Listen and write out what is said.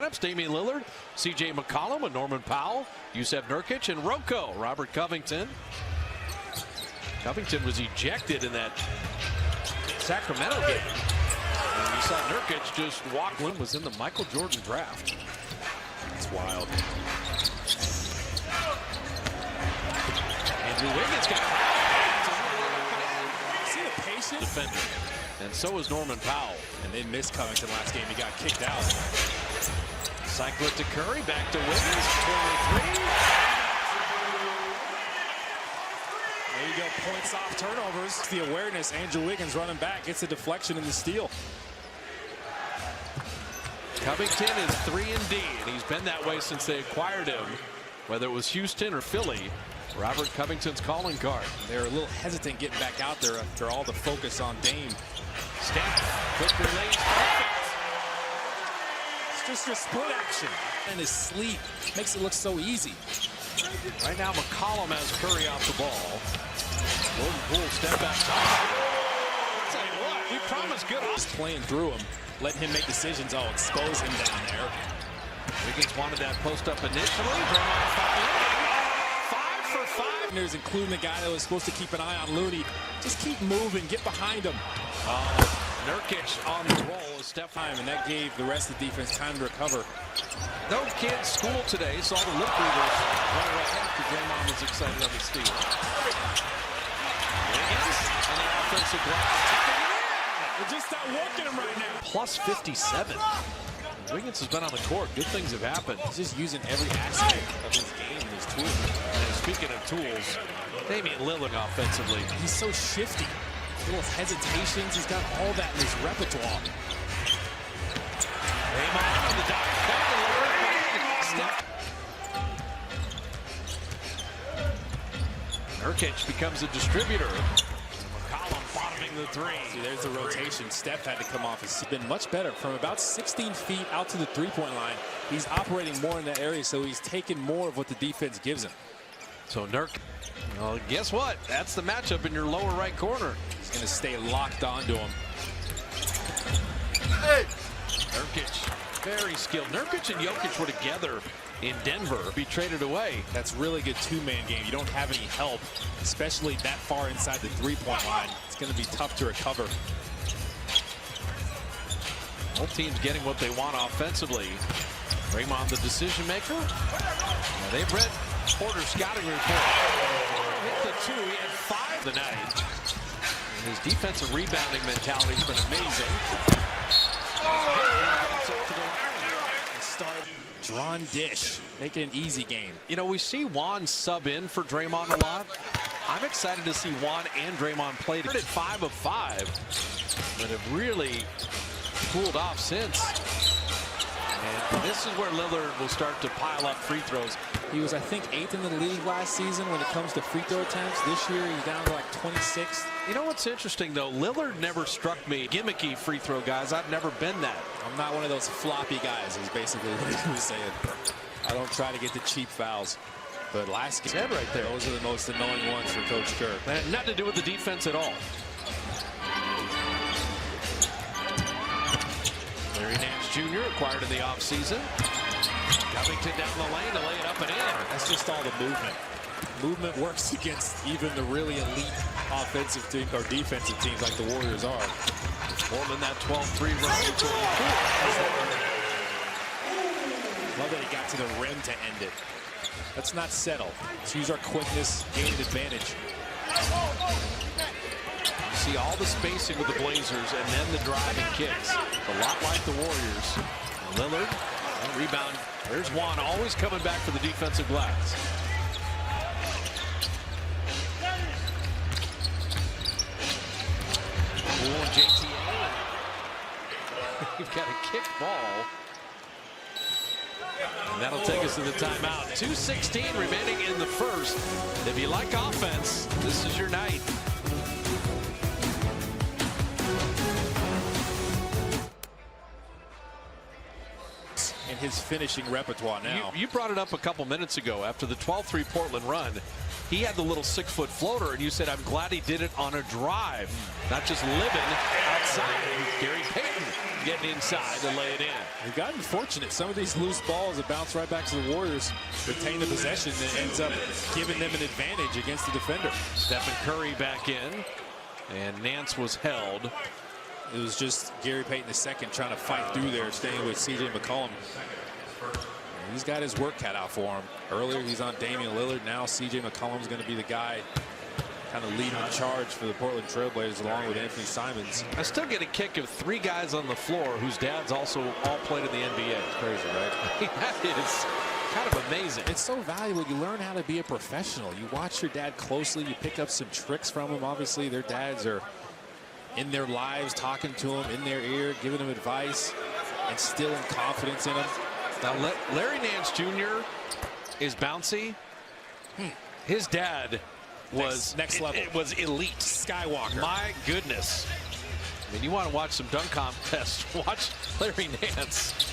lineups: Damian Lillard, C.J. McCollum, and Norman Powell, Jusuf Nurkic, and Rocco, Robert Covington. Covington was ejected in that Sacramento game. And you saw Nurkic just walk. One was in the Michael Jordan draft. It's wild. Andrew Wiggins got See the patience? defender. And so is Norman Powell. And they missed Covington last game. He got kicked out. Cycle it to Curry, back to Wiggins, corner three. There you go, points off turnovers. The awareness, Andrew Wiggins running back, gets a deflection in the steal. Covington is 3-and-D, and he's been that way since they acquired him, whether it was Houston or Philly. Robert Covington's calling card. They're a little hesitant getting back out there after all the focus on Dame. Steph, quick release, perfect. It's just your split action. And his sleep makes it look so easy. Right now, McCollum has Curry off the ball. Jordan Poole step back top. Tell you what, we promised good. Just playing through him, letting him make decisions. Oh, expose him down there. Wiggins wanted that post up initially. Draymond fouled. 5 for 5. Including the guy that was supposed to keep an eye on Looney. Just keep moving, get behind him. Nurkic on the roll is Steph. And that gave the rest of the defense time to recover. No kids school today, saw the lip readers run right after Draymond was excited on the steal. Wiggins on the offensive glass. They're just not working him right now. Plus 57. Wiggins has been on the court. Good things have happened. He's just using every aspect of his game and his tools. And speaking of tools, Damian Lillard offensively. He's so shifty. Little hesitations. He's got all that in his repertoire. Draymond on the dive. Nurkic becomes a distributor. McCollum bottoming the three. See, there's the rotation. Steph had to come off. He's been much better from about 16 feet out to the three-point line. He's operating more in that area, so he's taking more of what the defense gives him. So well, guess what? That's the matchup in your lower right corner. He's going to stay locked onto him. Hey. Nurkic, very skilled. Nurkic and Jokic were together in Denver. Be traded away. That's really good two-man game. You don't have any help, especially that far inside the three-point line. It's going to be tough to recover. Both teams getting what they want offensively. Draymond, the decision maker. Now, they've read Porter's scouting report. Hit the two. He had 5 tonight. And his defensive rebounding mentality has been amazing. Drawn dish, making an easy game. You know, we see Juan sub in for Draymond a lot. I'm excited to see Juan and Draymond play. They're at 5 of 5, but have really cooled off since. And this is where Lillard will start to pile up free throws. He was, I think, 8th in the league last season when it comes to free throw attempts. This year, he's down to like 26th. You know what's interesting, though? Lillard never struck me gimmicky free throw guys. I've never been that. I'm not one of those floppy guys, is basically what he was saying. I don't try to get the cheap fouls. But last game, right there. Those are the most annoying ones for Coach Kerr. That had nothing to do with the defense at all. Larry Nance Jr. acquired in the offseason. Covington down the lane to lay it up and in. That's just all the movement. Movement works against even the really elite offensive team or defensive teams like the Warriors are. Forming that 12-3 run. Love that he got to the rim to end it. Let's not settle. Let's use our quickness, gain an advantage. You see all the spacing with the Blazers and then the driving kicks. A lot like the Warriors. Lillard, rebound. There's Juan always coming back for the defensive glass. Poole and JTA. You've got a kick ball. And that'll take us to the timeout. 2:16 remaining in the first. If you like offense, this is your night. In his finishing repertoire now. You brought it up a couple minutes ago after the 12-3 Portland run. He had the little 6-foot floater, and you said, I'm glad he did it on a drive, not just living outside. Gary Payton getting inside to lay it in. They've gotten fortunate. Some of these loose balls that bounce right back to the Warriors retain the possession and ends up giving them an advantage against the defender. Stephen Curry back in, and Nance was held. It was just Gary Payton II trying to fight through there, staying with C.J. McCollum. He's got his work cut out for him. Earlier, he's on Damian Lillard. Now, C.J. McCollum's going to be the guy kind of leading the charge for the Portland Trailblazers along with Anthony Simons. I still get a kick of 3 guys on the floor whose dads also all played in the NBA. It's crazy, right? That is kind of amazing. It's so valuable. You learn how to be a professional. You watch your dad closely. You pick up some tricks from him. Obviously, their dads are in their lives, talking to them in their ear, giving them advice, instilling confidence in them. Now, Larry Nance Jr. is bouncy. His dad was next level. It was elite. Skywalker. My goodness. I mean, you want to watch some dunk contests, watch Larry Nance.